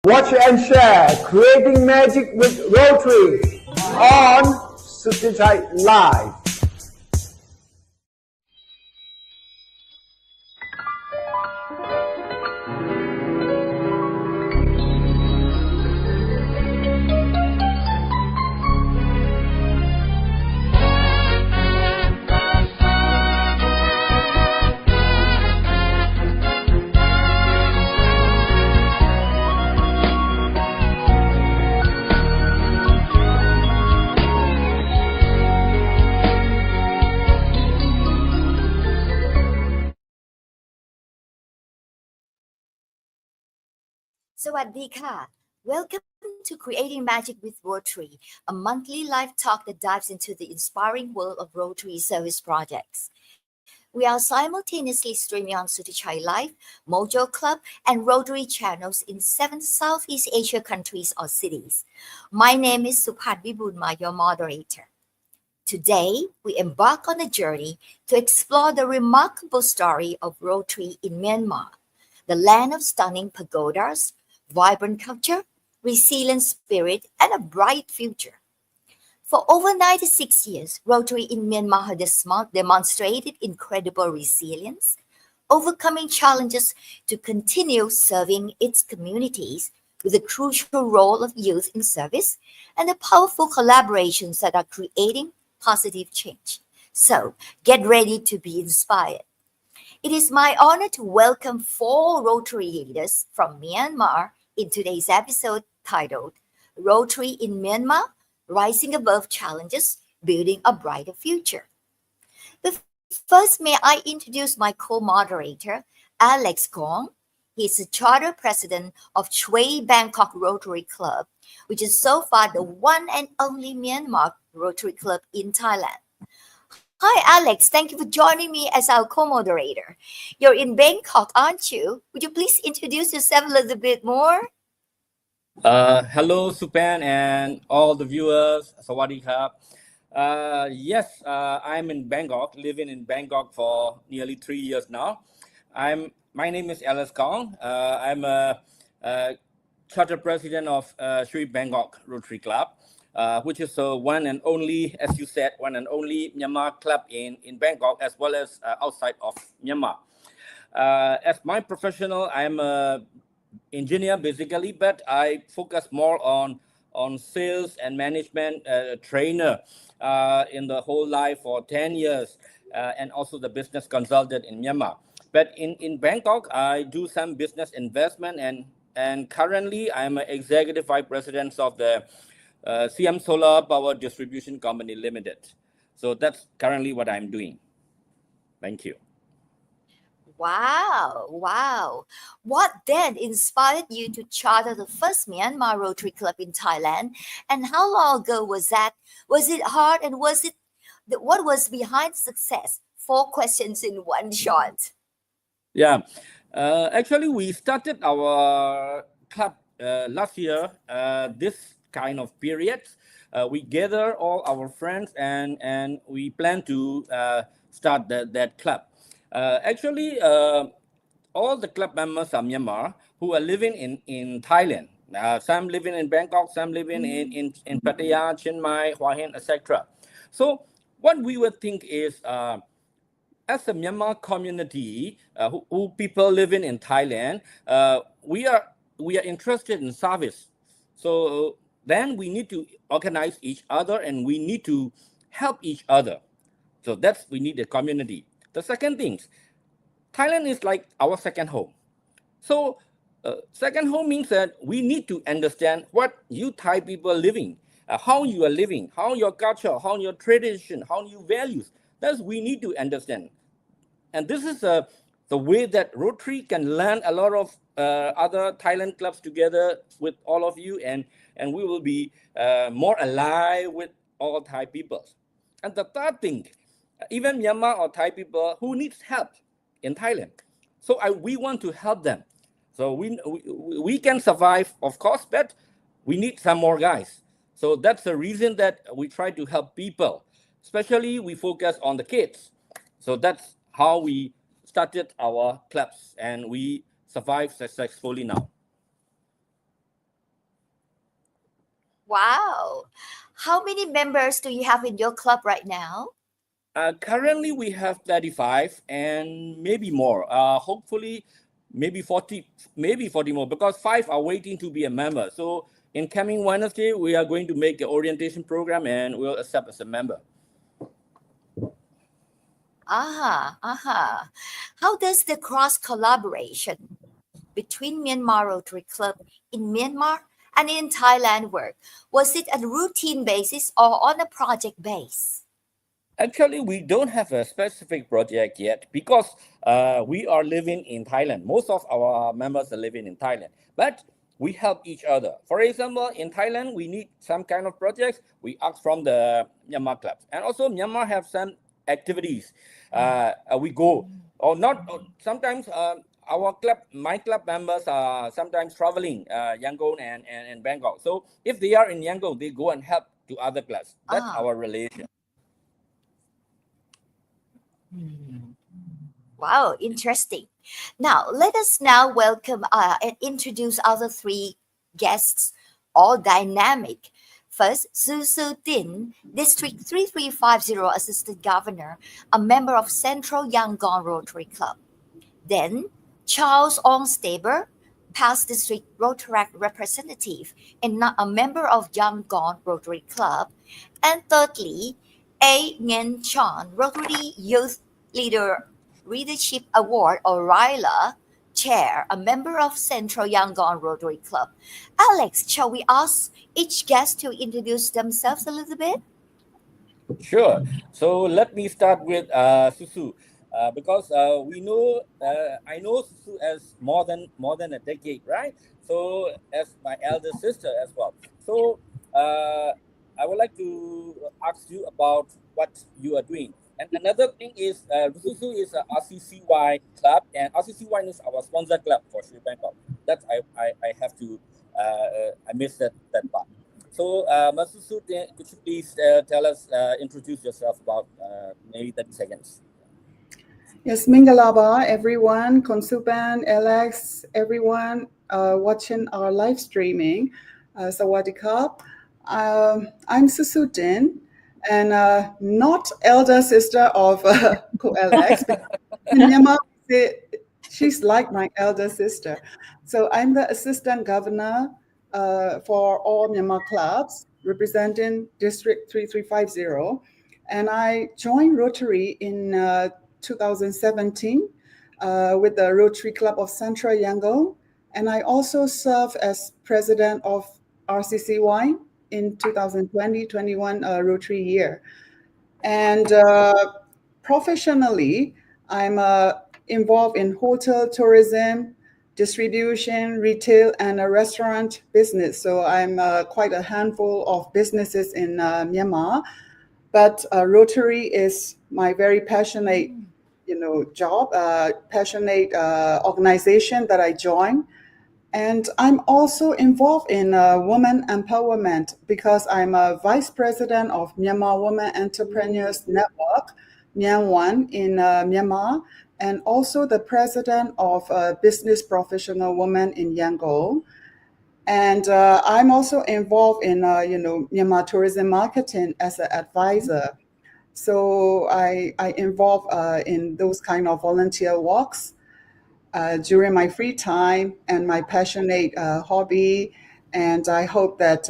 Watch and share Creating Magic with Rotary on Suchichai Live. Sawadee-ka. Welcome to Creating Magic with Rotary, a monthly live talk that dives into the inspiring world of Rotary service projects. We are simultaneously streaming on Suchichai Live, Mojo Club, and Rotary channels in 7 Southeast Asia countries or cities. My name is Supadvi Bunma, your moderator. Today, we embark on a journey to explore the remarkable story of Rotary in Myanmar, the land of stunning pagodas, vibrant culture, resilient spirit, and a bright future. For over 96 years, Rotary in Myanmar has demonstrated incredible resilience, overcoming challenges to continue serving its communities with the crucial role of youth in service and the powerful collaborations that are creating positive change. So, get ready to be inspired. It is my honor to welcome 4 Rotary leaders from Myanmar in today's episode titled Rotary in Myanmar, Rising Above Challenges, Building a Brighter Future. But first, may I introduce my co-moderator, Alex Kaung. He is the charter president of Shwe Bangkok Rotary Club, which is so far the one and only Myanmar Rotary Club in Thailand. Hi, Alex. Thank you for joining me as our co-moderator. You're in Bangkok, aren't you? Would you please introduce yourself a little bit more? Hello, Supan, and all the viewers. Sawadee ka. Yes, I'm in Bangkok, living in Bangkok for nearly 3 years now. My name is Alex Kaung. I'm a charter president of Shwe Bangkok Rotary Club. Which is one and only, as you said, one and only Myanmar club in Bangkok, as well as outside of Myanmar. As my professional, I'm an engineer basically, but I focus more on sales and management trainer in the whole life for 10 years, and also the business consultant in Myanmar. But in Bangkok, I do some business investment, and currently I'm an executive vice president of the CM Solar Power Distribution Company Limited. So that's currently what I'm doing. Thank you. Wow. What then inspired you to charter the first Myanmar Rotary Club in Thailand? And how long ago was that? Was it hard, and what was behind success? 4 questions in one shot. Yeah. Actually, we started our club last year, this kind of period. We gather all our friends and we plan to start that club. Actually, all the club members are Myanmar who are living in Thailand. Some living in Bangkok, some living in Pattaya, Chiang Mai, Hua Hin, etc. So what we would think is, as a Myanmar community, who people living in Thailand, we are interested in service. So then we need to organize each other and we need to help each other. So we need a community. The second thing, Thailand is like our second home. So second home means that we need to understand what you Thai people are living, how you are living, how your culture, how your tradition, how your values. That's we need to understand. And this is the way that Rotary can learn a lot of other Thailand clubs together with all of you, and we will be more alive with all Thai people. And the third thing, even Myanmar or Thai people who needs help in Thailand. So we want to help them. So we can survive, of course, but we need some more guys. So that's the reason that we try to help people. Especially we focus on the kids. So that's how we started our clubs, and we survive successfully now. Wow. How many members do you have in your club right now? Currently, we have 35 and maybe more. Hopefully, maybe 40 more because 5 are waiting to be a member. So in coming Wednesday, we are going to make the orientation program and we'll accept as a member. How does the cross collaboration between Myanmar Rotary Club in Myanmar and in Thailand work? Was it a routine basis or on a project base? Actually, we don't have a specific project yet because we are living in Thailand. Most of our members are living in Thailand, but we help each other. For example, in Thailand, we need some kind of projects. We ask from the Myanmar clubs, and also Myanmar have some activities. We go or not. Sometimes my club members are sometimes traveling Yangon and Bangkok. So if they are in Yangon, they go and help to other clubs. That's our relation. Wow, interesting. Now, let us now welcome and introduce other 3 guests, all dynamic. First, Su Tin, District 3350 Assistant Governor, a member of Central Yangon Rotary Club. Then, Charles Aung Steber, past District Rotaract Representative and not a member of Yangon Rotary Club. And thirdly, Nyein, Rotary Youth Leadership Award or RYLA Chair, a member of Central Yangon Rotary Club. Alex, shall we ask each guest to introduce themselves a little bit? Sure. So let me start with Susu, because I know Susu as more than a decade, right? So as my elder sister as well. So I would like to ask you about what you are doing. And another thing is, Susu is a RCCY club, and RCCY is our sponsor club for Shwe Bangkok. That I have to I missed that part. So, Masusu, could you please introduce yourself about maybe 30 seconds? Yes, Mingalaba, everyone, Konsuban, Alex, everyone watching our live streaming. Sawadee-Kap. I'm Susudin, and not elder sister of Alex. In Myanmar, she's like my elder sister. So I'm the assistant governor for all Myanmar clubs representing District 3350. And I joined Rotary in 2017 with the Rotary Club of Central Yangon. And I also served as president of RCCY in 2020-21 Rotary year. And professionally, I'm involved in hotel tourism, distribution, retail, and a restaurant business. So I'm quite a handful of businesses in Myanmar. But Rotary is my very passionate, job, passionate organization that I joined. And I'm also involved in women empowerment because I'm a vice president of Myanmar Women Entrepreneurs Network, Nyein in Myanmar, and also the president of Business Professional Women in Yangon. And I'm also involved in, Myanmar tourism marketing as an advisor. So I involve in those kind of volunteer walks during my free time and my passionate hobby. And I hope that,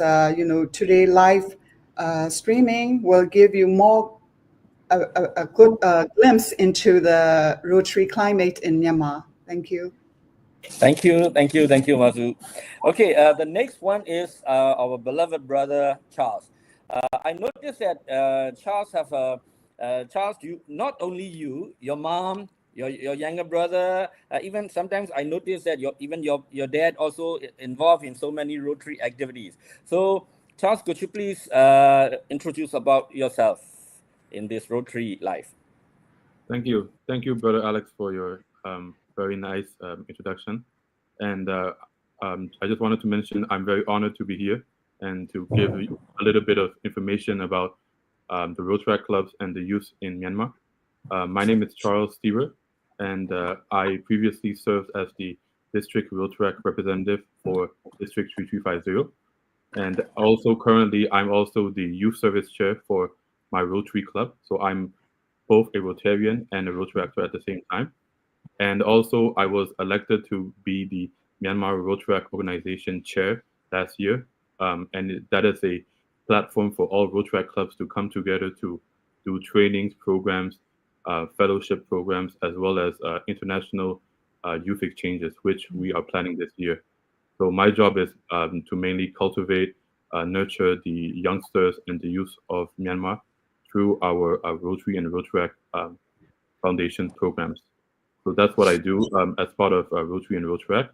today live streaming will give you a good glimpse into the Rotary climate in Myanmar. Thank you. Thank you, Masu. Okay, the next one is our beloved brother Charles. I noticed that Charles, you not only your mom, your younger brother, even sometimes I noticed that your dad also involved in so many Rotary activities. So Charles, could you please introduce about yourself in this Rotary life? Thank you, brother Alex, for your very nice introduction. And I just wanted to mention I'm very honored to be here and to give you a little bit of information about the Rotaract clubs and the youth in Myanmar. My name is Charles Steber, and I previously served as the District Rotaract representative for District 3350. And also currently, I'm also the youth service chair for my Rotary Club. So I'm both a Rotarian and a Rotaractor at the same time. And also, I was elected to be the Myanmar Rotaract organization chair last year. And that is a platform for all Rotaract clubs to come together to do trainings, programs, fellowship programs, as well as international youth exchanges, which we are planning this year. So my job is to mainly cultivate, nurture the youngsters and the youth of Myanmar through our Rotary and Rotaract Foundation programs. So that's what I do as part of Rotary and Rotaract.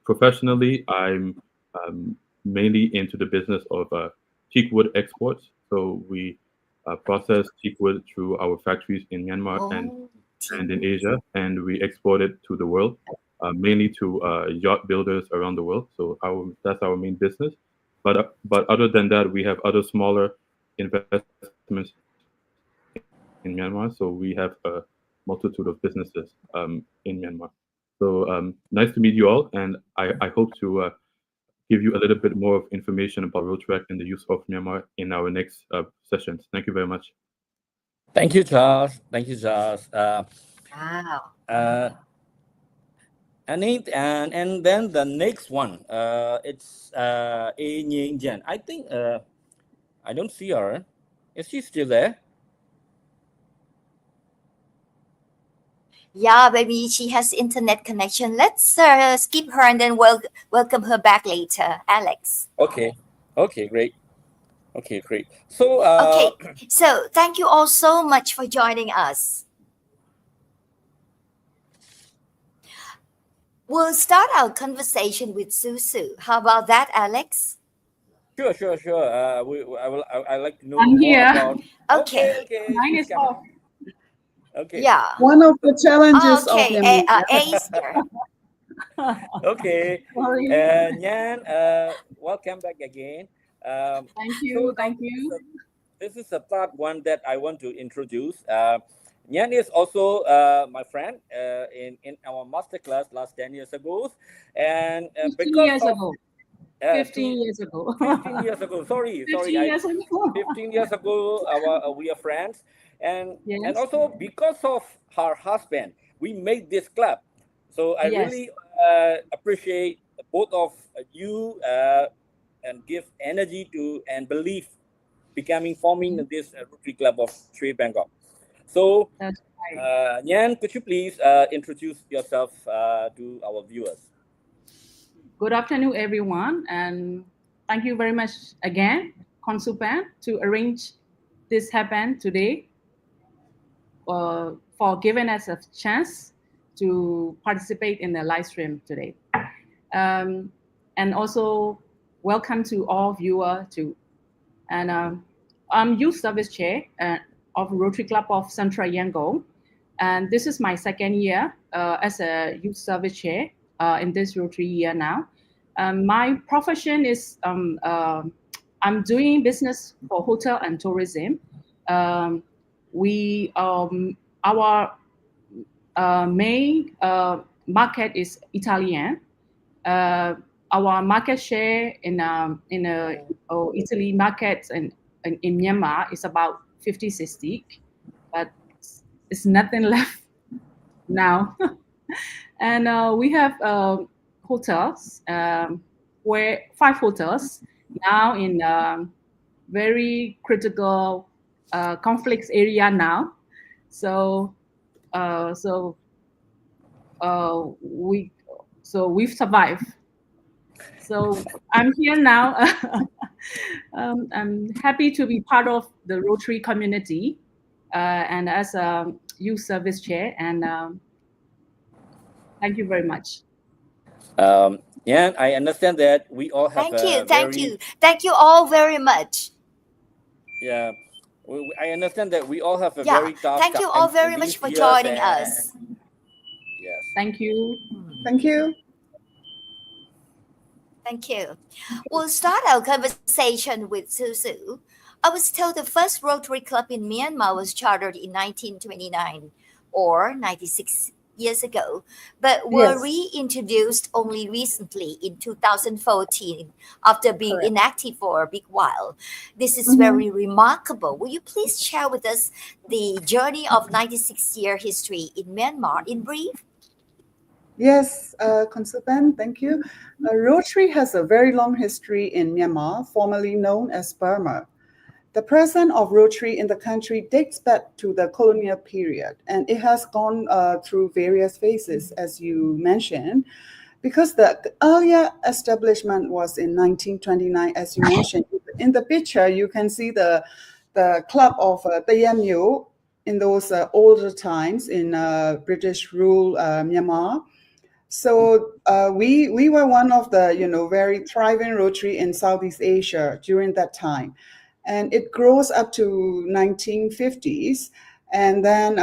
Professionally, I'm mainly into the business of teak wood exports. So we process teak wood through our factories in Myanmar and in Asia, and we export it to the world, mainly to yacht builders around the world. So that's our main business. But other than that, we have other smaller investments in Myanmar. So we have a multitude of businesses in Myanmar. So nice to meet you all, and I hope to give you a little bit more of information about Rotaract and the use of Myanmar in our next sessions. Thank you very much. Thank you, Charles. Thank you, Charles. Wow. And then the next one, it's Nyein. I think I don't see her. Is she still there? Yeah, maybe she has internet connection. Let's skip her and then welcome her back later, Alex. Okay. Okay, great. Okay, great. So Okay, so thank you all so much for joining us. We'll start our conversation with Susu. How about that, Alex? Sure. I like to know I'm more here. about. Okay. Mine she's is coming. off. Okay. Yeah. One of the challenges of Okay. Myanmar. Ace here. Okay. Sorry. Nyein, welcome back again. Thank So you. now Thank you. this is the part one that I want to introduce. Nyein is also my friend in our masterclass last 10 years ago. And 15 because years of ago. 15 years ago. 15 years ago. Sorry. 15 years ago. 15 years ago, we are friends, and Yes. also because of her husband, we made this club. So I Yes. really appreciate both of you and give energy to and belief forming this Rotary Club of Shwe, Bangkok. So, That's right. Nyein, could you please introduce yourself to our viewers? Good afternoon, everyone. And thank you very much again, Consupan, to arrange this happen today for giving us a chance to participate in the live stream today. And also welcome to all viewers too. And I'm Youth Service Chair of Rotary Club of Central Yangon. And this is my second year as a Youth Service Chair in this Rotary year now. My profession is I'm doing business for hotel and tourism. Our main market is Italian. Our market share in Italy market and in Myanmar is about 50-60, but it's nothing left now. And we have hotels, where 5 hotels now in very critical conflicts area now. So we've survived. So I'm here now. I'm happy to be part of the Rotary community and as a youth service chair. And thank you very much. Yeah, I understand that we all have Thank you all very much. Yeah, I understand that we all have a very tough thank you all very much for joining us. Yes. Thank you. Thank you. Thank you. We'll start our conversation with Susu. I was told the first Rotary Club in Myanmar was chartered in 1929 or 96 years ago, but were Yes. reintroduced only recently in 2014 after being Correct. inactive for a big while. This is Mhm. very remarkable. Will you please share with us the journey of 96-year history in Myanmar in brief? Yes, Consupen, thank you. Rotary has a very long history in Myanmar, formerly known as Burma. The presence of Rotary in the country dates back to the colonial period, and it has gone through various phases, as you mentioned, because the earlier establishment was in 1929, as you mentioned. In the picture, you can see the club of Tayanyo in those older times in British rule Myanmar. So we were one of the very thriving Rotary in Southeast Asia during that time, and it grows up to 1950s, and then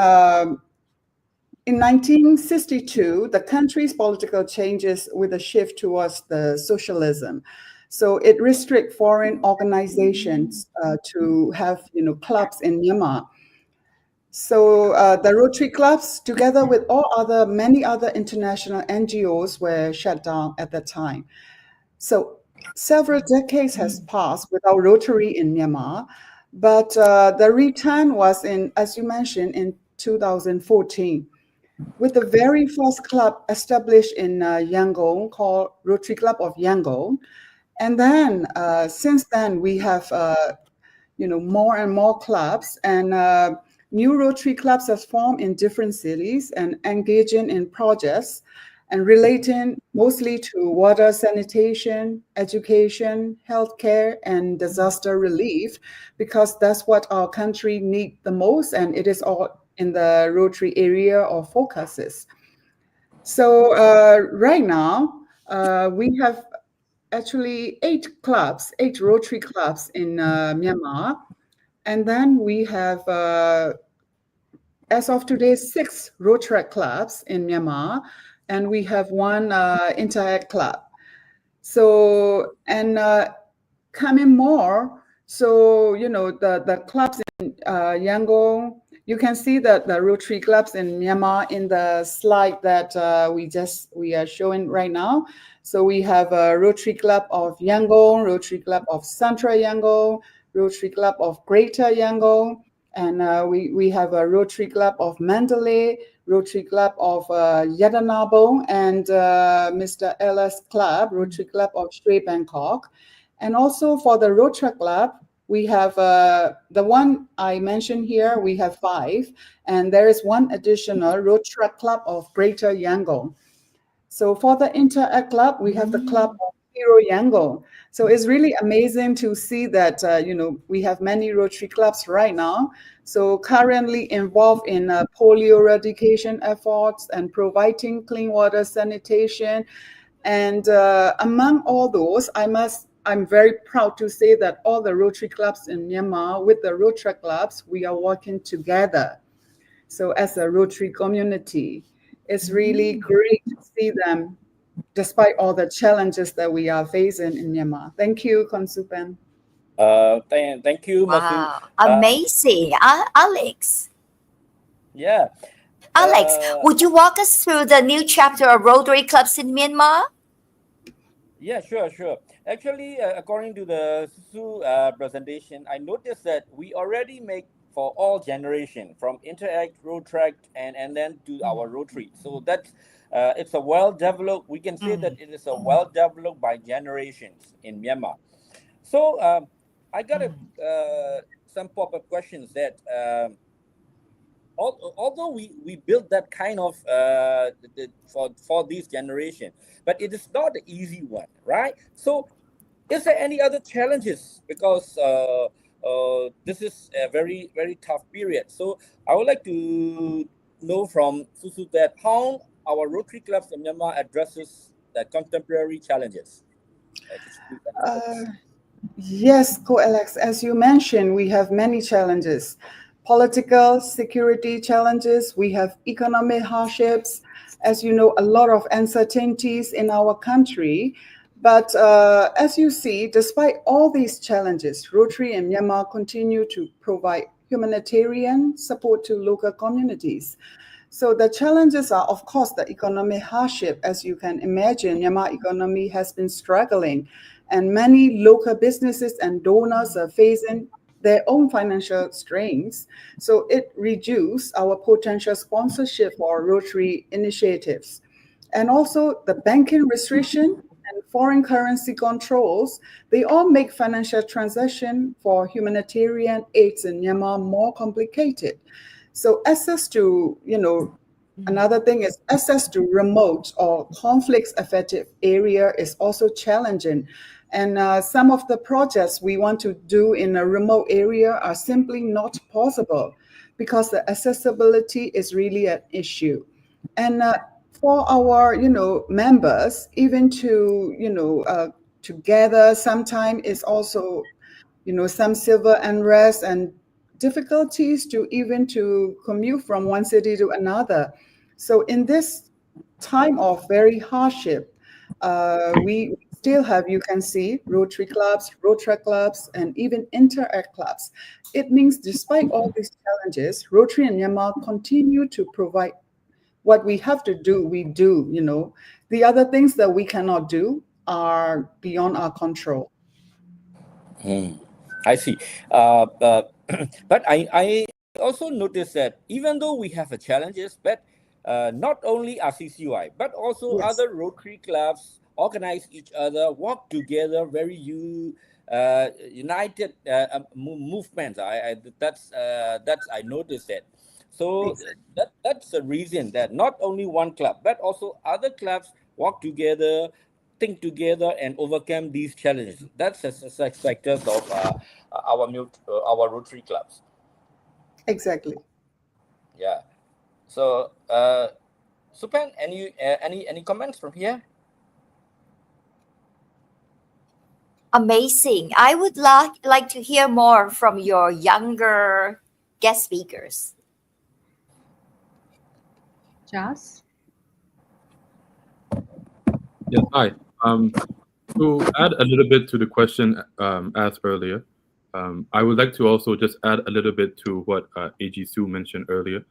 in 1962 the country's political changes with a shift towards the socialism. So it restrict foreign organizations to have clubs in Myanmar. So the Rotary Clubs, together with many other international NGOs, were shut down at that time. So several decades has passed without Rotary in Myanmar, but the return was as you mentioned, in 2014, with the very first club established in Yangon called Rotary Club of Yangon. And then since then we have more and more clubs, and new Rotary clubs have formed in different cities and engaging in projects and relating mostly to water sanitation, education, healthcare, and disaster relief, because that's what our country needs the most, and it is all in the Rotary area of focuses. So right now we have actually 8 Rotary clubs in Myanmar. And then we have, as of today, 6 Rotaract clubs in Myanmar, and we have 1 Interact club. So, and coming more, so, the clubs in Yangon, you can see that the Rotary clubs in Myanmar in the slide that we are showing right now. So we have a Rotary Club of Yangon, Rotary Club of Central Yangon, Rotary Club of Greater Yangon, and we have a Rotary Club of Mandalay, Rotary Club of Yadanabo, and Mr. Ellis Club, Rotary Club of Shwe, Bangkok. And also for the Rotaract Club, we have the one I mentioned here, we have 5, and there is 1 additional Rotaract Club of Greater Yangon. So for the Interact Club, we have the Club of Hero Yangon. So it's really amazing to see that, we have many Rotary clubs right now. So currently involved in polio eradication efforts and providing clean water sanitation. And among all those, I'm very proud to say that all the Rotary clubs in Myanmar, with the Rotary clubs, we are working together. So as a Rotary community, it's really great to see them, despite all the challenges that we are facing in Myanmar. Thank you, Konsupen. Thank you, Masu. Wow, amazing. Alex. Yeah. Alex, would you walk us through the new chapter of Rotary clubs in Myanmar? Yeah, sure. Actually, according to the Susu presentation, I noticed that we already make for all generation, from Interact, Rotaract, and then to our Rotary. So that's it's a well developed. We can say that it is a well developed by generations in Myanmar. So I got some pop up questions that. Although we built that kind of for this generation, but it is not the easy one, right? So is there any other challenges, because this is a very very tough period? So I would like to know from Susu that how our Rotary clubs in Myanmar addresses the contemporary challenges. Yes, Co-Alex, as you mentioned, we have many challenges. Political security challenges, we have economic hardships, as you know, a lot of uncertainties in our country. But as you see, despite all these challenges, Rotary in Myanmar continue to provide humanitarian support to local communities. So the challenges are, of course, the economic hardship. As you can imagine, Myanmar economy has been struggling, and many local businesses and donors are facing their own financial strains. So it reduced our potential sponsorship for Rotary initiatives. And also the banking restriction and foreign currency controls, they all make financial transaction for humanitarian aids in Myanmar more complicated. So access to, another thing is access to remote or conflicts affected area is also challenging. And some of the projects we want to do in a remote area are simply not possible because the accessibility is really an issue. And for our, members, even to together, sometimes is also, some civil unrest and difficulties to even to commute from one city to another. So in this time of very hardship, we still have, you can see, Rotary Clubs, Rotaract Clubs, and even Interact Clubs. It means despite all these challenges, Rotary and Myanmar continue to provide what we have to do, we do, The other things that we cannot do are beyond our control. I see. But I also noticed that even though we have challenges, but not only RCCY, but also Yes. other Rotary clubs organize each other, work together, very united movements. That's I noticed that. So that's the reason that not only one club, but also other clubs work together, think together, and overcome these challenges. That's the success factors of our Rotary clubs. Exactly. Yeah. So, Supan, any comments from here? Amazing. I would like to hear more from your younger guest speakers. Charles? Yes, hi. To add a little bit to the question asked earlier, I would like to also just add a little bit to what AG Sue mentioned earlier.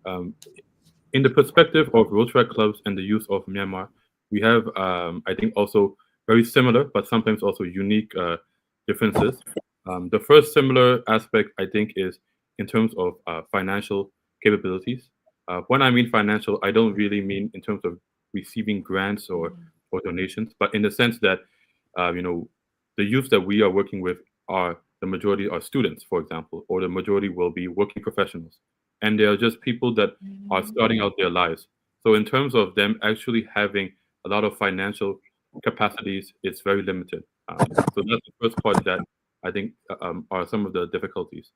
In the perspective of Rotaract clubs and the youth of Myanmar, we have, I think, also very similar, but sometimes also unique differences. The first similar aspect, I think, is in terms of financial capabilities. When I mean financial, I don't really mean in terms of receiving grants or donations, but in the sense that, the youth that we are working with are the majority are students, for example, or the majority will be working professionals. And they are just people that are starting out their lives. So in terms of them actually having a lot of financial capacities, it's very limited. So that's the first part that I think are some of the difficulties.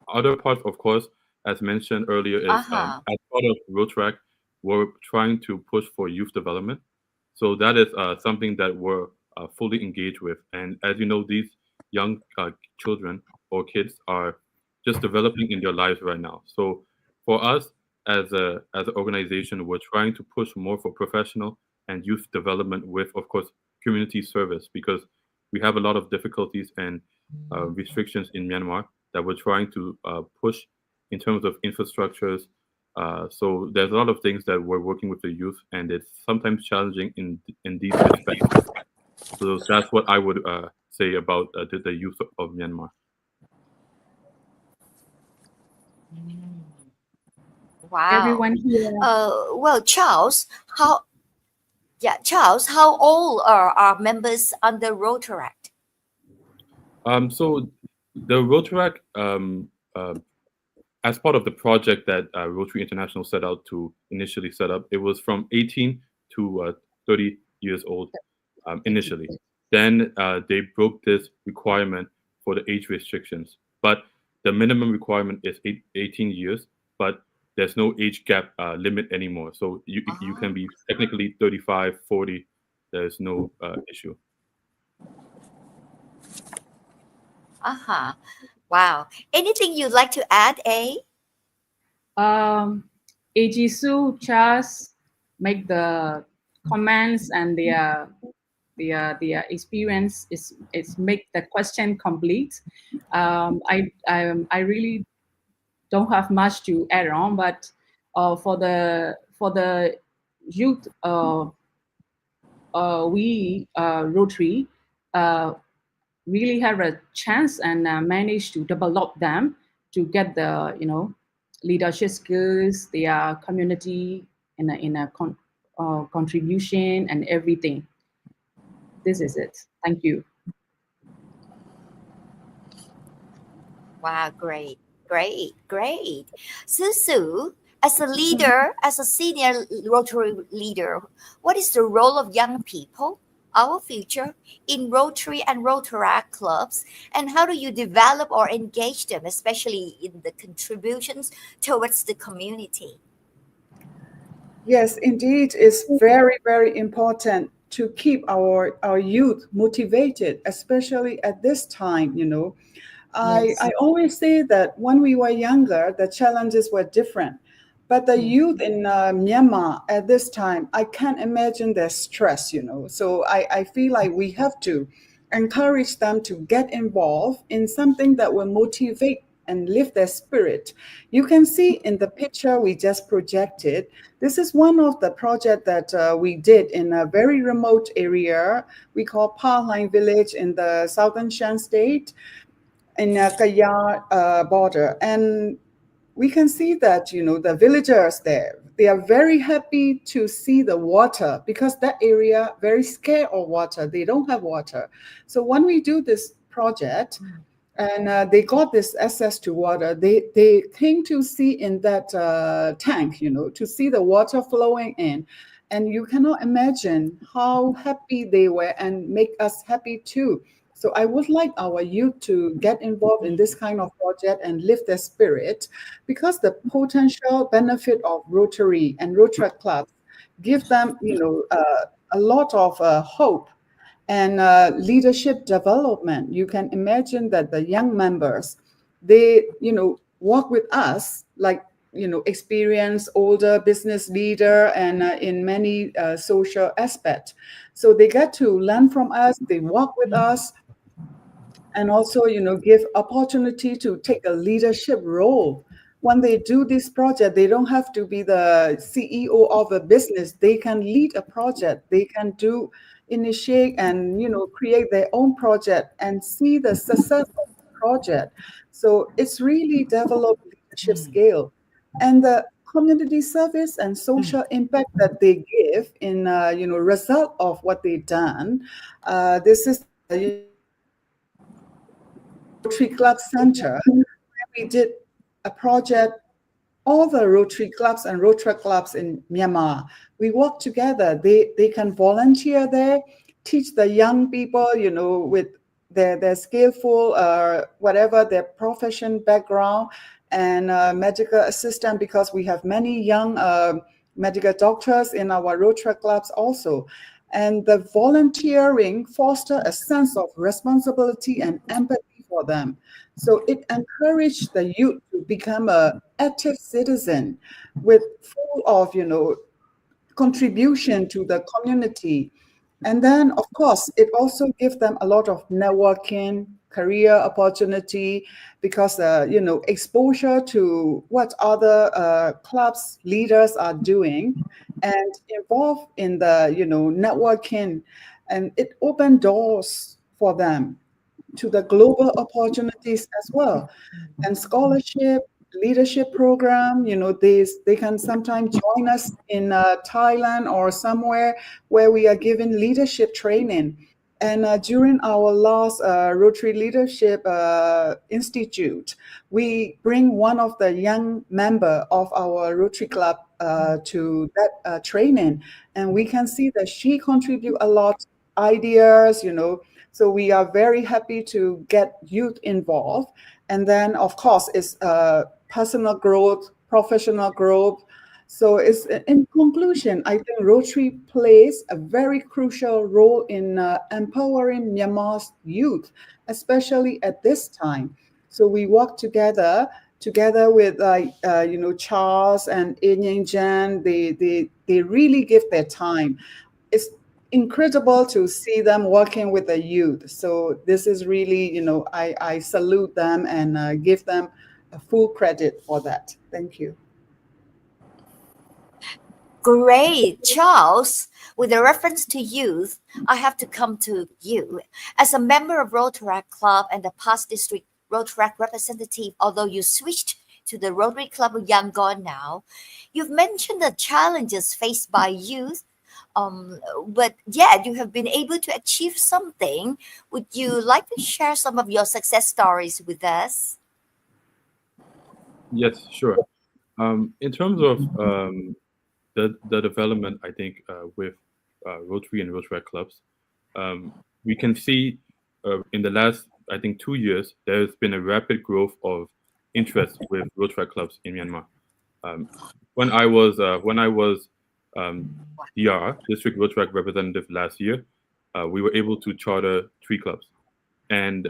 Other parts, of course, as mentioned earlier, is as part of Rotaract, we're trying to push for youth development. So that is something that we're fully engaged with. And as you know, these young children or kids are just developing in their lives right now. So for us as an organization, we're trying to push more for professional and youth development with, of course, community service, because we have a lot of difficulties and restrictions in Myanmar that we're trying to push in terms of infrastructures. So there's a lot of things that we're working with the youth, and it's sometimes challenging in these respects. So that's what I would say about the youth of Myanmar. Wow. Everyone here. Well, Charles, how old are our members under Rotaract? So the Rotaract, as part of the project that Rotary International set out to initially set up, it was from 18 to 30 years old initially. Then they broke this requirement for the age restrictions. But the minimum requirement is 18 years, but there's no age gap limit anymore. So you can be technically 35, 40. There's no issue. Wow. Anything you'd like to add, A? AG Sue, Charles make the comments and their experience is make the question complete. I really don't have much to add on, but for the youth, we Rotary really have a chance and manage to develop them to get the leadership skills, their community in a contribution and everything. This is it. Thank you. Wow, great, great, great. Susu, as a leader, as a senior Rotary leader, what is the role of young people, our future, in Rotary and Rotaract clubs, and how do you develop or engage them, especially in the contributions towards the community? Yes, indeed, it's very, very important to keep our youth motivated, especially at this time, Yes. I always say that when we were younger, the challenges were different. But the youth in Myanmar at this time, I can't imagine their stress, So I feel like we have to encourage them to get involved in something that will motivate and lift their spirit. You can see in the picture we just projected, this is one of the projects that we did in a very remote area we call Pa Line Village in the southern Shan state in Kaya border. And we can see that, the villagers there, they are very happy to see the water because that area very scared of water. They don't have water. So when we do this project, and they got this access to water, they came to see in that tank, to see the water flowing in. And you cannot imagine how happy they were and make us happy too. So I would like our youth to get involved in this kind of project and lift their spirit, because the potential benefit of Rotary and Rotary clubs give them, a lot of hope and leadership development. You can imagine that the young members, they, work with us like, experienced older business leader and in many social aspects. So they get to learn from us, they work with us, and also, give opportunity to take a leadership role. When they do this project, they don't have to be the CEO of a business. They can lead a project. They can initiate and, create their own project and see the success of the project. So it's really developed leadership skill. And the community service and social impact that they give in, result of what they've done. This is Rotary Club Center, where we did a project, all the Rotary Clubs and Rotary Clubs in Myanmar. We work together. They can volunteer there, teach the young people, with their skillful, whatever their profession background, and medical assistant, because we have many young medical doctors in our Rotary Clubs also. And the volunteering foster a sense of responsibility and empathy for them. So it encouraged the youth to become an active citizen with full of, contribution to the community. And then, of course, it also gives them a lot of networking, career opportunity, because, exposure to what other clubs leaders are doing and involved in the, networking. And it opened doors for them to the global opportunities as well. And scholarship, leadership program, they can sometimes join us in Thailand or somewhere where we are given leadership training. And during our last Rotary Leadership Institute, we bring one of the young member of our Rotary Club to that training. And we can see that she contribute a lot ideas, So we are very happy to get youth involved. And then, of course, it's personal growth, professional growth. So it's, in conclusion, I think Rotary plays a very crucial role in empowering Myanmar's youth, especially at this time. So we work together with Charles and Nyein. They really give their time. It's incredible to see them working with the youth. So this is really, I salute them and give them a full credit for that. Thank you. Great, Charles. With a reference to youth, I have to come to you. As a member of Rotaract Club and the past district Rotaract representative, although you switched to the Rotary Club of Yangon now, you've mentioned the challenges faced by youth, but yet you have been able to achieve something. Would you like to share some of your success stories with us? Yes, sure. In terms of the development, I think with Rotary and Rotaract clubs, we can see in the last, I think, 2 years, there's been a rapid growth of interest with Rotaract clubs in Myanmar. When I was DR, District Rotaract Representative last year, we were able to charter 3 clubs, and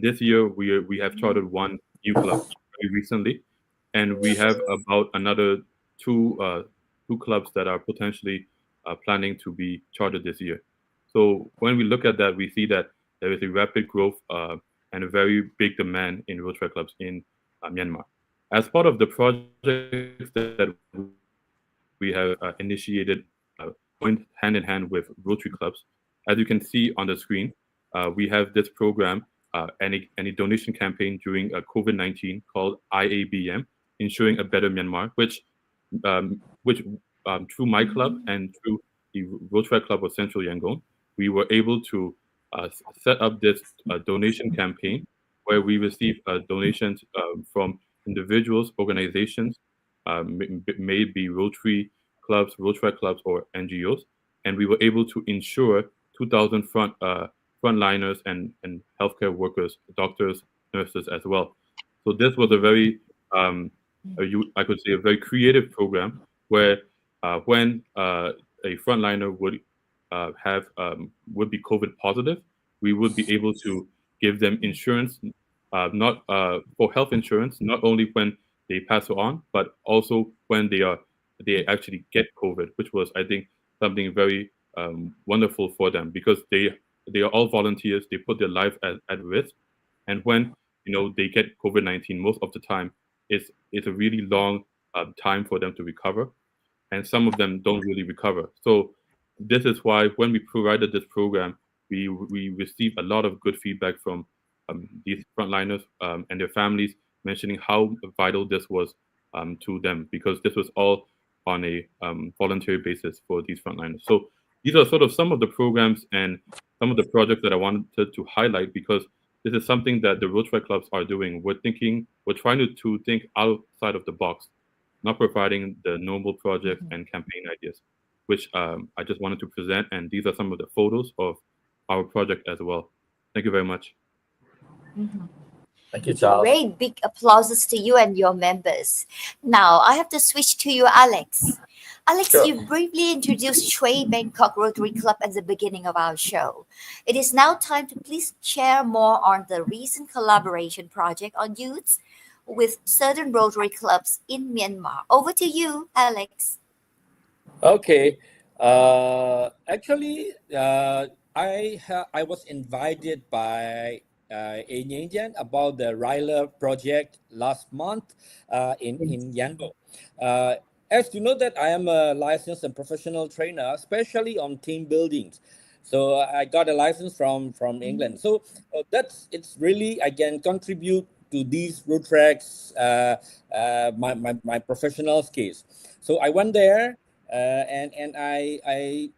this year we have chartered 1 new club very recently, and we have about another 2 clubs that are potentially planning to be chartered this year. So when we look at that, we see that there is a rapid growth and a very big demand in Rotary clubs in Myanmar. As part of the projects that we have initiated, going hand in hand with Rotary clubs, as you can see on the screen, we have this program and a donation campaign during COVID-19 called IABM, Ensuring a Better Myanmar, which through my club and through the Rotary Club of Central Yangon, we were able to set up this donation campaign where we receive donations from individuals, organizations, maybe Rotary clubs, or NGOs, and we were able to insure 2,000 frontliners and healthcare workers, doctors, nurses as well. So this was a very, I could say, a very creative program where when a frontliner would be COVID positive, we would be able to give them insurance, not for health insurance, not only when they pass on, but also when they actually get COVID, which was, I think, something very wonderful for them, because they are all volunteers. They put their life at risk, and when they get COVID-19, most of the time it's a really long time for them to recover, and some of them don't really recover. So this is why when we provided this program, we received a lot of good feedback from these frontliners and their families, mentioning how vital this was to them, because this was all on a voluntary basis for these frontliners. So these are sort of some of the programs and some of the projects that I wanted to highlight, because this is something that the Rotary clubs are doing. We're trying to think outside of the box, not providing the normal projects and campaign ideas, which I just wanted to present. And these are some of the photos of our project as well. Thank you very much. Thank you, Charles. Great big applauses to you and your members. Now I have to switch to you, Alex. Alex, Sure. you briefly introduced Shwe Bangkok Rotary Club at the beginning of our show. It is now time to please share more on the recent collaboration project on youths with certain Rotary clubs in Myanmar. Over to you, Alex. Okay. Actually, I was invited by Nyein about the Ryler project last month in Yangon. As you know that I am a licensed and professional trainer, especially on team buildings. So I got a license from England. So it's really, I can contribute to these Rotaracts, my professional skills. So I went there and I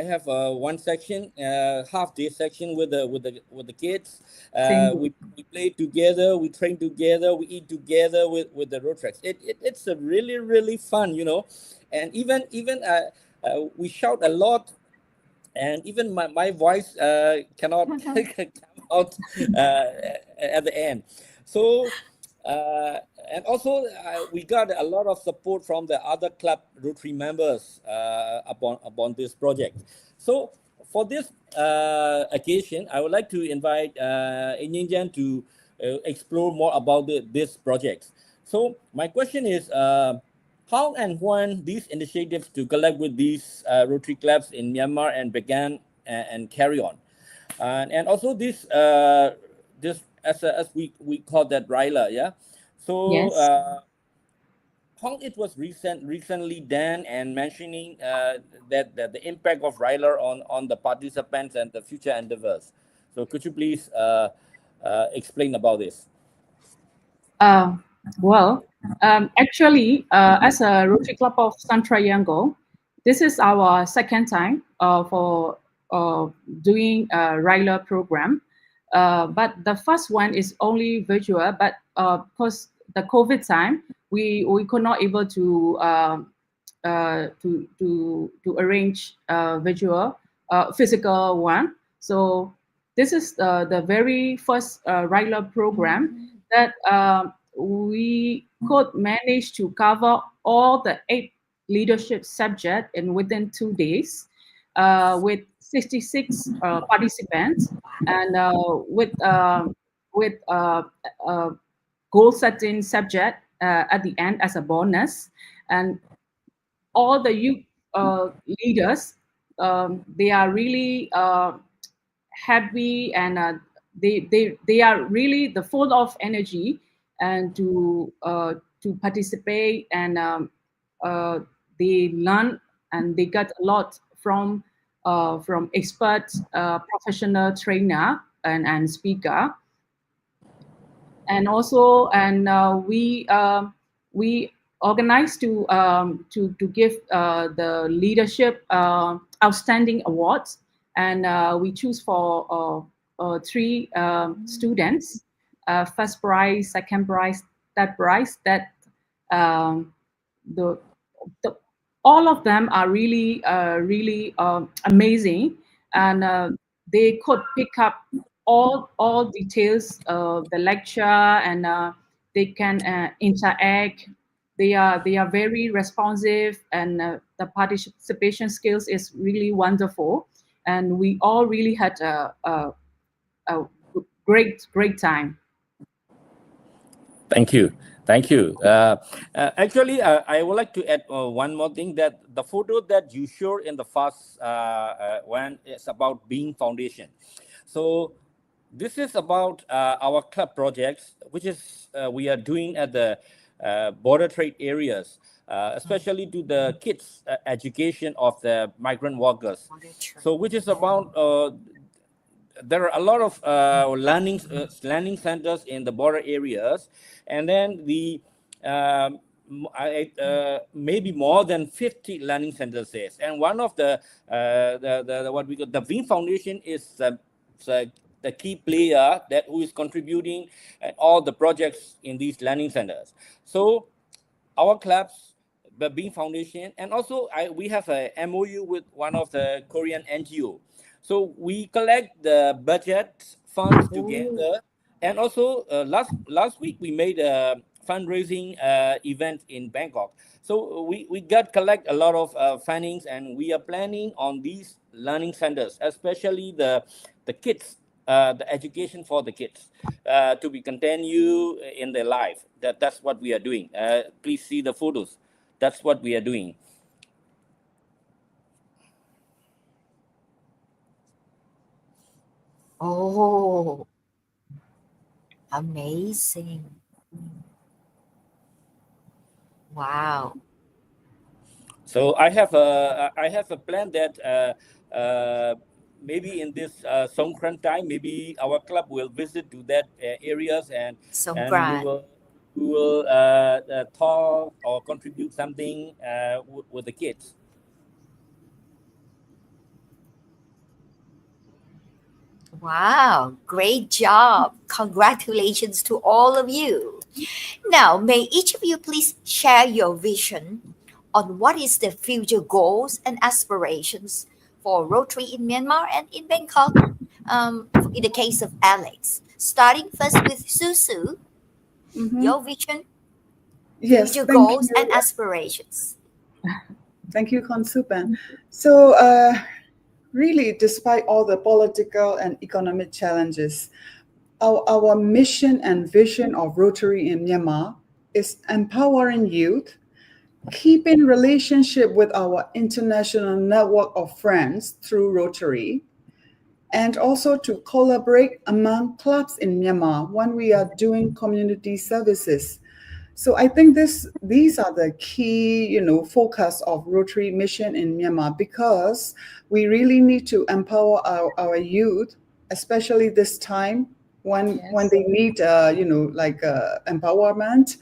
have one section, half day section with the kids. We play together, we train together, we eat together with the Rotaracts. It's a really fun, and even we shout a lot, and even my voice cannot come out at the end. So and also we got a lot of support from the other club Rotary members upon this project. So for this occasion, I would like to invite Nyein to explore more about this project. So my question is, how and when these initiatives to collab with these Rotary clubs in Myanmar and began and carry on, and also this as we call that Ryler, yeah. So Yes. Kaung, it was recently done and mentioning that the impact of RILA on the participants and the future endeavors. So could you please explain about this? Actually, as a Rotary Club of Central Yangon, this is our second time for doing a RILA program. But the first one is only virtual, but because the COVID time, we could not able to arrange virtual physical one. So this is the very first RILA program that we could manage to cover all the 8 leadership subjects in within 2 days with 66 participants and with goal setting subject at the end as a bonus. And all the youth leaders, they are really happy, and they are really full of energy and to participate, and they learn and they got a lot from expert professional trainer and speaker. And also, we organized to give the leadership outstanding awards, and we choose for 3 students, first prize, second prize, third prize. That all of them are really amazing, and they could pick up all details of the lecture, and they can interact. They are very responsive, and the participation skills is really wonderful, and we all really had a great time. Thank you. Actually, I would like to add one more thing, that the photo that you showed in the first one is about Being Foundation. So this is about our club projects, which is we are doing at the border trade areas, especially to the kids' education of the migrant workers. So which is about there are a lot of learning centers in the border areas, and then the maybe more than 50 learning centers there. And one of the what we call the Being Foundation is the key player that who is contributing all the projects in these learning centers. So our clubs, the Being Foundation, and also we have a MOU with one of the Korean NGO. So we collect the budget funds together, and also last week we made a fundraising event in Bangkok. So we got collect a lot of fundings, and we are planning on these learning centers, especially the kids, the education for the kids to be continue in their life. That's what we are doing. Please see the photos. That's what we are doing. Oh, amazing. Wow. So I have a plan that maybe in this Songkran time, maybe our club will visit to that areas, and we will talk or contribute something with the kids. Wow, great job. Congratulations to all of you. Now, may each of you please share your vision on what is the future goals and aspirations for Rotary in Myanmar and in Bangkok, in the case of Alex. Starting first with Susu, your vision, Yes, future goals and aspirations. Thank you, Konsupan. So, really, despite all the political and economic challenges, our mission and vision of Rotary in Myanmar is empowering youth, keeping relationship with our international network of friends through Rotary, and also to collaborate among clubs in Myanmar when we are doing community services. So I think these are the key, focus of Rotary mission in Myanmar, because we really need to empower our youth, especially this time when they need, empowerment.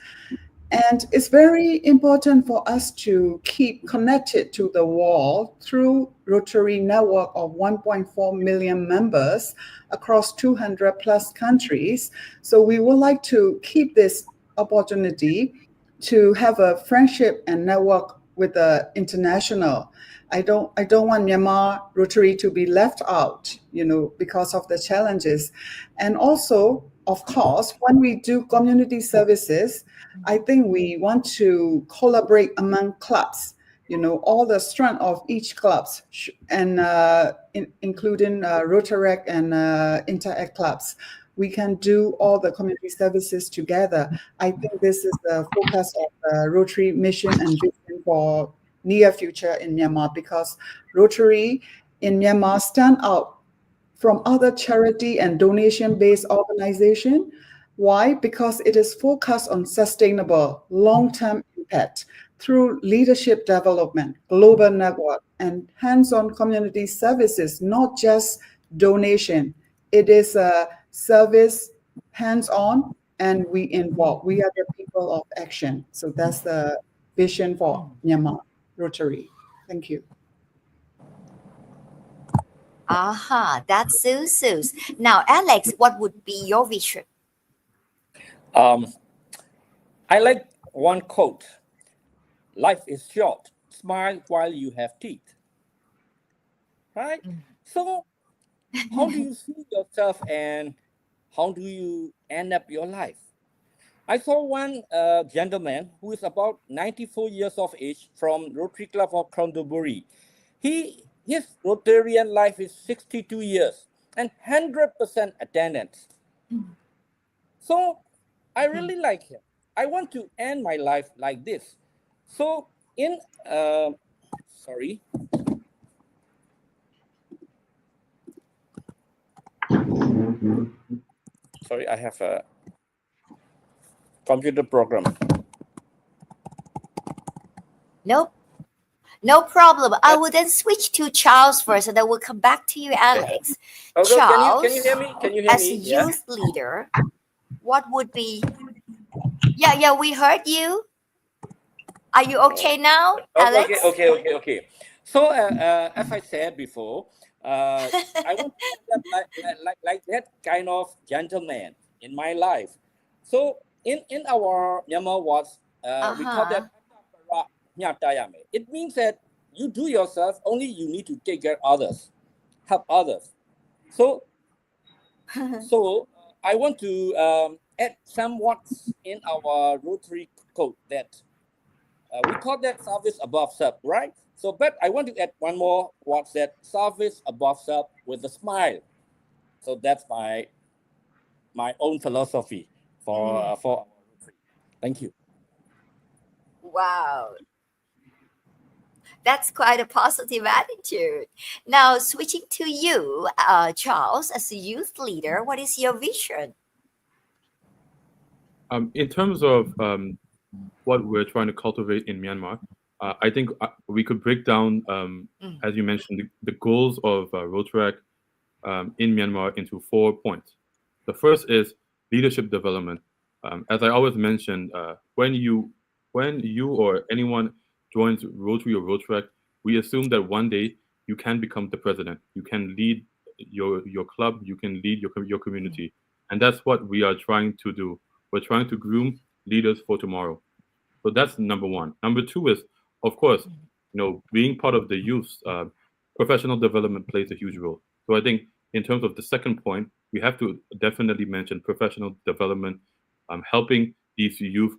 And it's very important for us to keep connected to the world through Rotary network of 1.4 million members across 200 plus countries. So we would like to keep this opportunity to have a friendship and network with the international. I don't want Myanmar Rotary to be left out, because of the challenges. And also, of course, when we do community services, I think we want to collaborate among clubs, all the strength of each clubs, and including Rotaract and Interact clubs. We can do all the community services together. I think this is the focus of the Rotary mission and vision for near future in Myanmar, because Rotary in Myanmar stand out from other charity and donation-based organization. Why? Because it is focused on sustainable long-term impact through leadership development, global network, and hands-on community services, not just donation. It is a service, hands-on, and we involve. We are the people of action. So that's the vision for Myanmar Rotary. Thank you. Aha, that's so. Now, Alex, what would be your vision? I like one quote. Life is short. Smile while you have teeth. Right? So, how do you see yourself and how do you end up your life? I saw one gentleman who is about 94 years of age from Rotary Club of Canterbury. His Rotarian life is 62 years and 100% attendance. So I really like him. I want to end my life like this. So sorry, I have a computer program. Nope. No problem. I will then switch to Charles first, and then we'll come back to you, Alex. Okay, Charles, can you hear me? Can you hear as me? a youth leader, what would be? Yeah, we heard you. Are you okay now, Alex? Okay. So as I said before, I want to end up like that kind of gentleman in my life. So in our Myanmar words, we call that adaptability. It means that you do yourself, only you need to take care of others, help others. So I want to add some words in our Rotary code that we call that service above self, right? So, but I want to add one more word, that service above self with a smile. So that's my own philosophy for our Rotary. Thank you. Wow. That's quite a positive attitude. Now, switching to you, Charles, as a youth leader, what is your vision? In terms of what we're trying to cultivate in Myanmar, I think we could break down, as you mentioned, the goals of Rotaract in Myanmar into 4 points. The first is leadership development. As I always mention, when you or anyone joins Rotary or Rotaract, we assume that one day you can become the president. You can lead your club. You can lead your community, and that's what we are trying to do. We're trying to groom leaders for tomorrow. So that's number one. Number two is, of course, being part of the youth, professional development plays a huge role. So I think in terms of the second point, we have to definitely mention professional development, helping these youth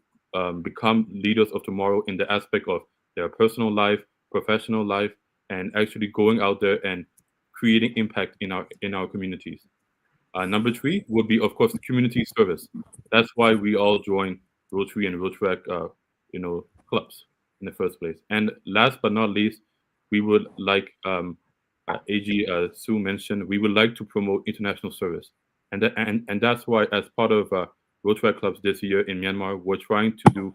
become leaders of tomorrow in the aspect of their personal life, professional life, and actually going out there and creating impact in our communities. Number three would be, of course, community service. That's why we all join Rotary and Rotaract, clubs in the first place. And last but not least, we would like, AG Sue mentioned, we would like to promote international service, and that's why, as part of Rotary Clubs this year in Myanmar, we're trying to do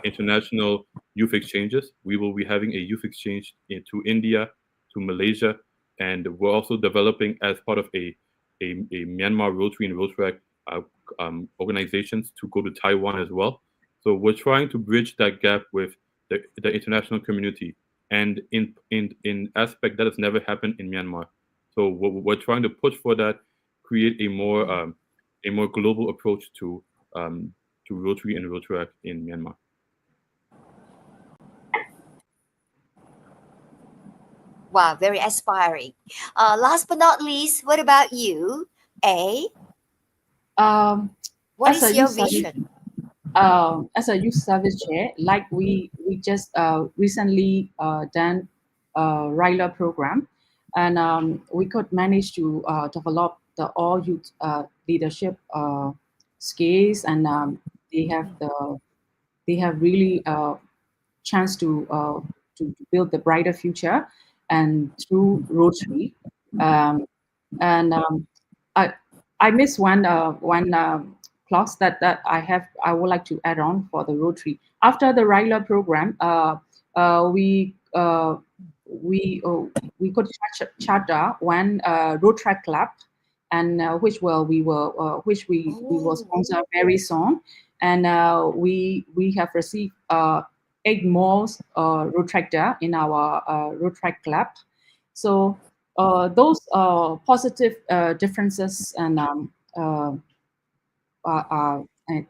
international youth exchanges. We will be having a youth exchange to India, to Malaysia, and we're also developing as part of a Myanmar Rotary and Rotaract organizations to go to Taiwan as well. So we're trying to bridge that gap with the international community, and in aspect that has never happened in Myanmar. So we're trying to push for that, create a more global approach to Rotary and Rotaract in Myanmar. Wow, very aspiring. Last but not least, what about you, A? What As a is your youth service- vision? As a youth service chair, like we just recently done a RILA program, and we could manage to develop the all youth leadership skills, and they have really chance to build the brighter future, and through Rotary, I miss one clause that I would like to add on for the Rotary. After the RILA program, we could charter one Rotaract club, and which we will sponsor very soon, and we have received 8 more Rotaractor in our Rotaract club. So those positive differences and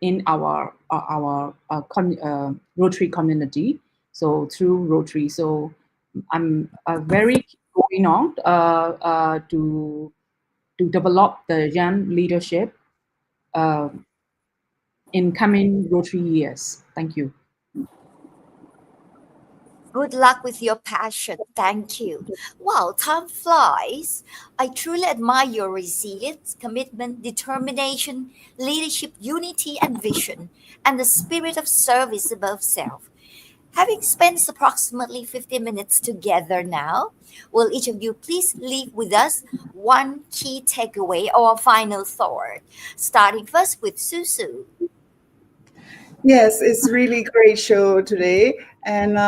in our Rotary community. So through Rotary, so I'm very going on to develop the young leadership in coming Rotary years. Thank you. Good luck with your passion. Thank you. Wow, time flies. I truly admire your resilience, commitment, determination, leadership, unity, and vision, and the spirit of service above self. Having spent approximately 50 minutes together now, will each of you please leave with us one key takeaway or final thought? Starting first with Susu. Yes, it's really great show today, and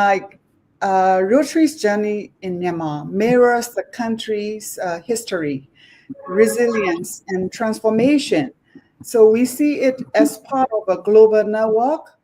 Rotary's journey in Myanmar mirrors the country's history, resilience, and transformation. So we see it as part of a global network.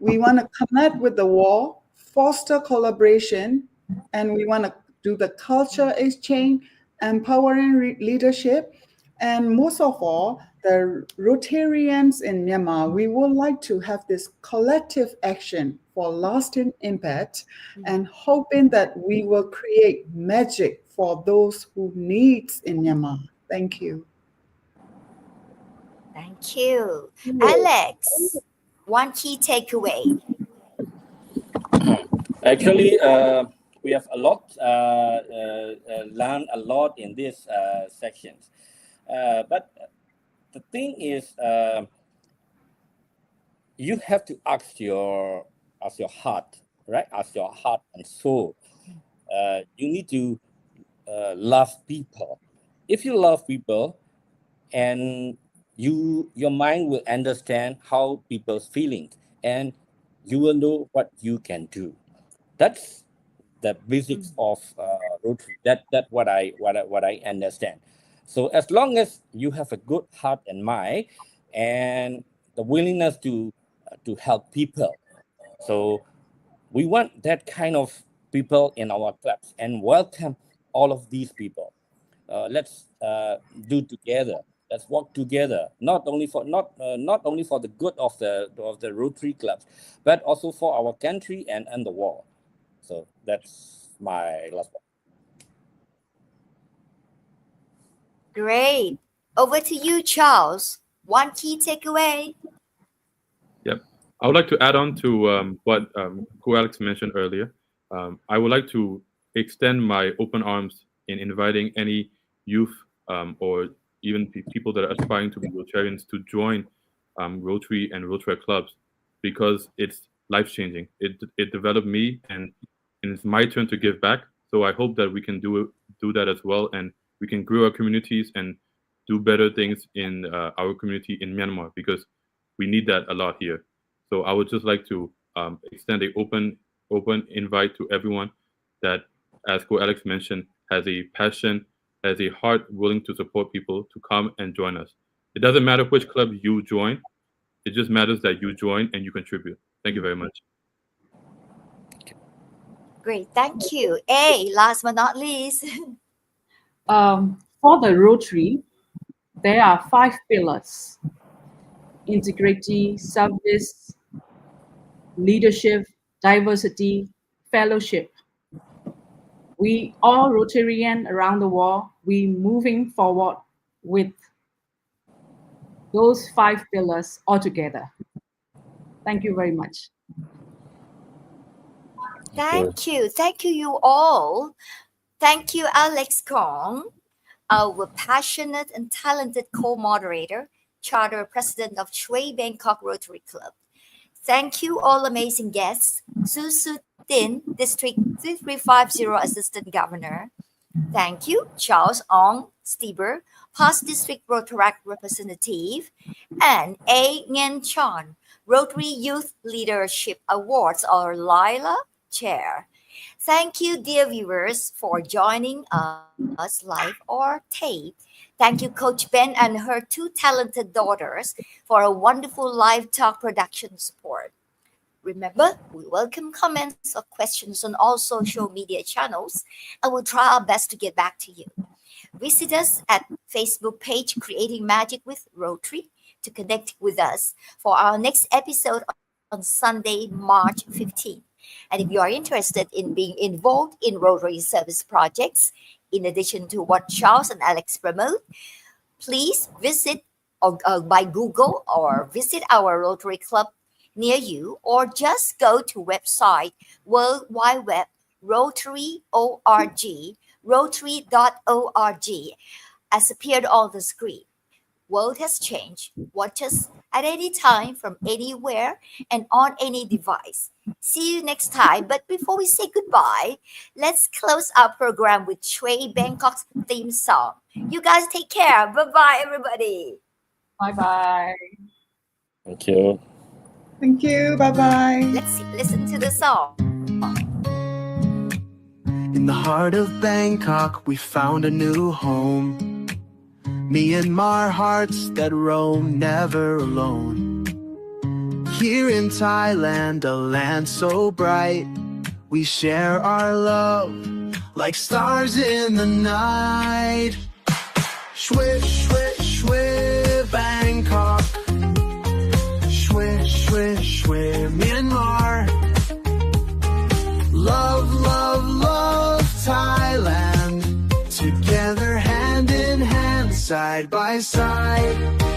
We want to connect with the world, foster collaboration, and we want to do the culture exchange, empowering leadership, and most of all, the Rotarians in Myanmar, we would like to have this collective action for lasting impact, and hoping that we will create magic for those who needs in Myanmar. Thank you. Thank you. Alex, one key takeaway. Actually, we have a lot learned a lot in this sections, but the thing is, you have to ask your heart, right? Ask your heart and soul. You need to love people. If you love people, and your mind will understand how people's feelings, and you will know what you can do. That's the basics of Rotary. That what I understand. So as long as you have a good heart and mind, and the willingness to help people, so we want that kind of people in our clubs, and welcome all of these people. Let's do together. Let's work together. Not only for the good of the Rotary clubs, but also for our country and the world. So that's my last one. Great. Over to you, Charles. One key takeaway. Yep. I would like to add on to what Co-Alex mentioned earlier. I would like to extend my open arms in inviting any youth or even people that are aspiring to be Rotarians to join Rotary and Rotary clubs, because it's life-changing. It developed me, and it's my turn to give back. So I hope that we can do that as well, and we can grow our communities and do better things in our community in Myanmar, because we need that a lot here. So I would just like to extend an open invite to everyone that, as Co-Alex mentioned, has a passion, has a heart willing to support people to come and join us. It doesn't matter which club you join. It just matters that you join and you contribute. Thank you very much. Great, thank you. Last but not least. For the Rotary, there are 5 pillars: integrity, service, leadership, diversity, fellowship. We all Rotarian around the world, we moving forward with those 5 pillars all together. Thank you very much. Thank you. Thank you all. Thank you, Alex Kaung, our passionate and talented co-moderator, charter president of Shwe Bangkok Rotary Club. Thank you, all amazing guests. Su Su Tin, District 3350 Assistant Governor. Thank you, Charles Aung Steber, past District Rotaract Representative, and Nyein, Rotary Youth Leadership Awards, or Lila Chair. Thank you, dear viewers, for joining us live or tape. Thank you, Coach Ben and her 2 talented daughters for a wonderful live talk production support. Remember, we welcome comments or questions on all social media channels, and we'll try our best to get back to you. Visit us at Facebook page Creating Magic with Rotary to connect with us for our next episode on Sunday, March 15th. And if you are interested in being involved in Rotary service projects, in addition to what Charles and Alex promote, please visit by Google or visit our Rotary Club near you, or just go to website World Wide Web Rotary.org, Rotary.org, as appeared on the screen. World has changed. Watch us at any time, from anywhere, and on any device. See you next time. But before we say goodbye, let's close our program with Shwe Bangkok's theme song. You guys take care. Bye-bye, everybody. Bye-bye. Thank you. Thank you. Bye-bye. Let's listen to the song. In the heart of Bangkok, we found a new home. Myanmar hearts that roam, never alone. Here in Thailand, a land so bright, we share our love like stars in the night. Shwe, shwe, shwe, Bangkok. Shwe, shwe, shwe, Myanmar. Love, love, love Thailand. Together hand in hand, side by side.